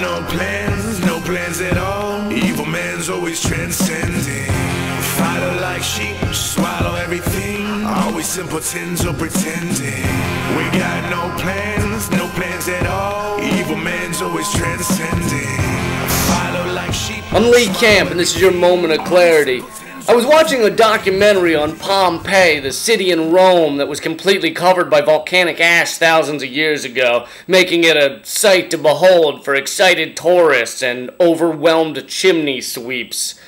no plans at all. Evil man's always transcending. Follow like sheep, swallow everything. Always simpletons or pretending. We got no plans at all. Evil man's always transcending. Follow like sheep. I'm Lee Camp, and this is your moment of clarity. I was watching a documentary on Pompeii, the city in Rome that was completely covered by volcanic ash thousands of years ago, making it a sight to behold for excited tourists and overwhelmed chimney sweeps.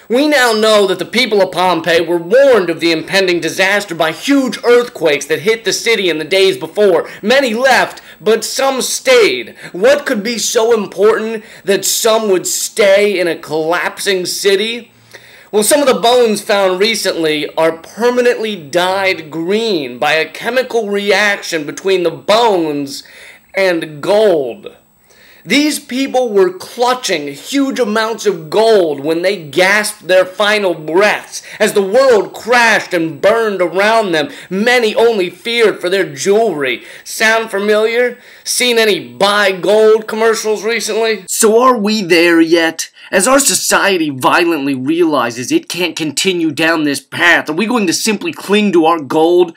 We now know that the people of Pompeii were warned of the impending disaster by huge earthquakes that hit the city in the days before. Many left, but some stayed. What could be so important that some would stay in a collapsing city? Well, some of the bones found recently are permanently dyed green by a chemical reaction between the bones and gold. These people were clutching huge amounts of gold when they gasped their final breaths. As the world crashed and burned around them, many only feared for their jewelry. Sound familiar? Seen any buy gold commercials recently? So are we there yet? As our society violently realizes it can't continue down this path, are we going to simply cling to our gold?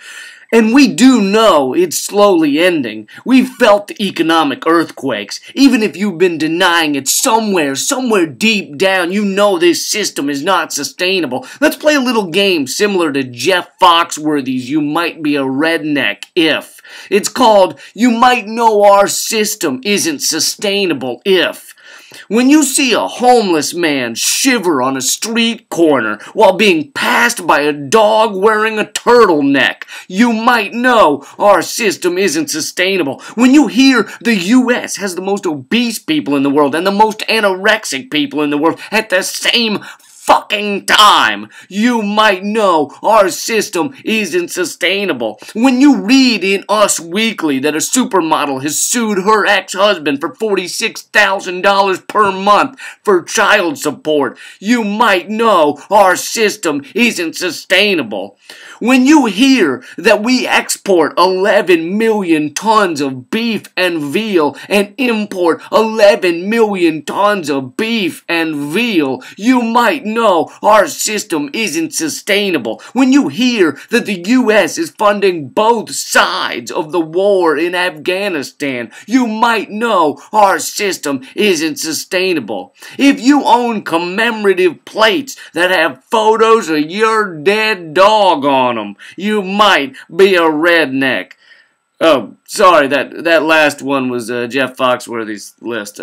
And we do know it's slowly ending. We've felt the economic earthquakes. Even if you've been denying it somewhere deep down, you know this system is not sustainable. Let's play a little game similar to Jeff Foxworthy's You Might Be a Redneck If. It's called You Might Know Our System Isn't Sustainable If. When you see a homeless man shiver on a street corner while being passed by a dog wearing a turtleneck, you might know our system isn't sustainable. When you hear the U.S. has the most obese people in the world and the most anorexic people in the world at the same fucking time, you might know our system isn't sustainable. When you read in Us Weekly that a supermodel has sued her ex-husband for $46,000 per month for child support, you might know our system isn't sustainable. When you hear that we export 11 million tons of beef and veal and import 11 million tons of beef and veal, you might know our system isn't sustainable. When you hear that the U.S. is funding both sides of the war in Afghanistan, you might know our system isn't sustainable. If you own commemorative plates that have photos of your dead dog on them, you might be a redneck. Oh, sorry, that last one was Jeff Foxworthy's list.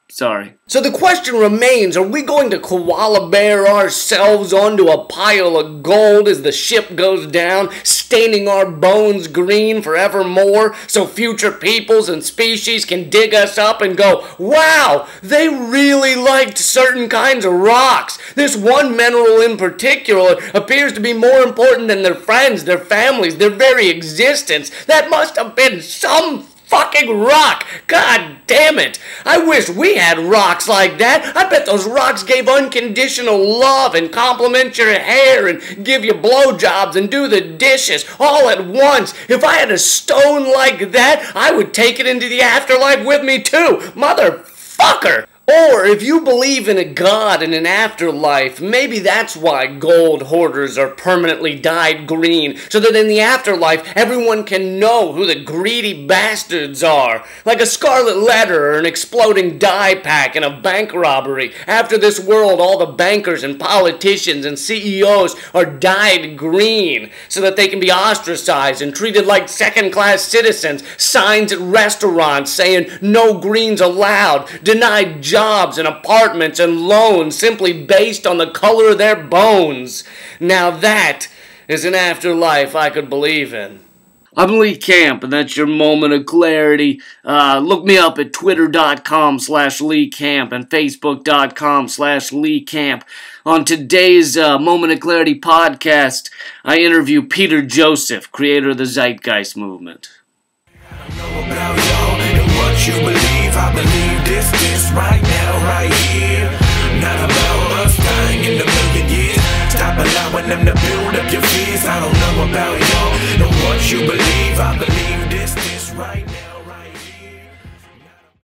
Sorry. So the question remains, are we going to koala bear ourselves onto a pile of gold as the ship goes down, staining our bones green forevermore so future peoples and species can dig us up and go, wow, they really liked certain kinds of rocks. This one mineral in particular appears to be more important than their friends, their families, their very existence. That must have been some fucking rock. God damn it. I wish we had rocks like that. I bet those rocks gave unconditional love and compliment your hair and give you blowjobs and do the dishes all at once. If I had a stone like that, I would take it into the afterlife with me too. Motherfucker. Or, if you believe in a god and an afterlife, maybe that's why gold hoarders are permanently dyed green, so that in the afterlife, everyone can know who the greedy bastards are. Like a scarlet letter or an exploding dye pack in a bank robbery. After this world, all the bankers and politicians and CEOs are dyed green, so that they can be ostracized and treated like second-class citizens. Signs at restaurants saying, no greens allowed, denied jobs and apartments and loans simply based on the color of their bones. Now that is an afterlife I could believe in. I'm Lee Camp, and that's your moment of clarity. Look me up at twitter.com/LeeCamp and facebook.com/LeeCamp. On today's Moment of Clarity podcast, I interview Peter Joseph, creator of the Zeitgeist movement. I know about y'all and what you believe. I believe this right now.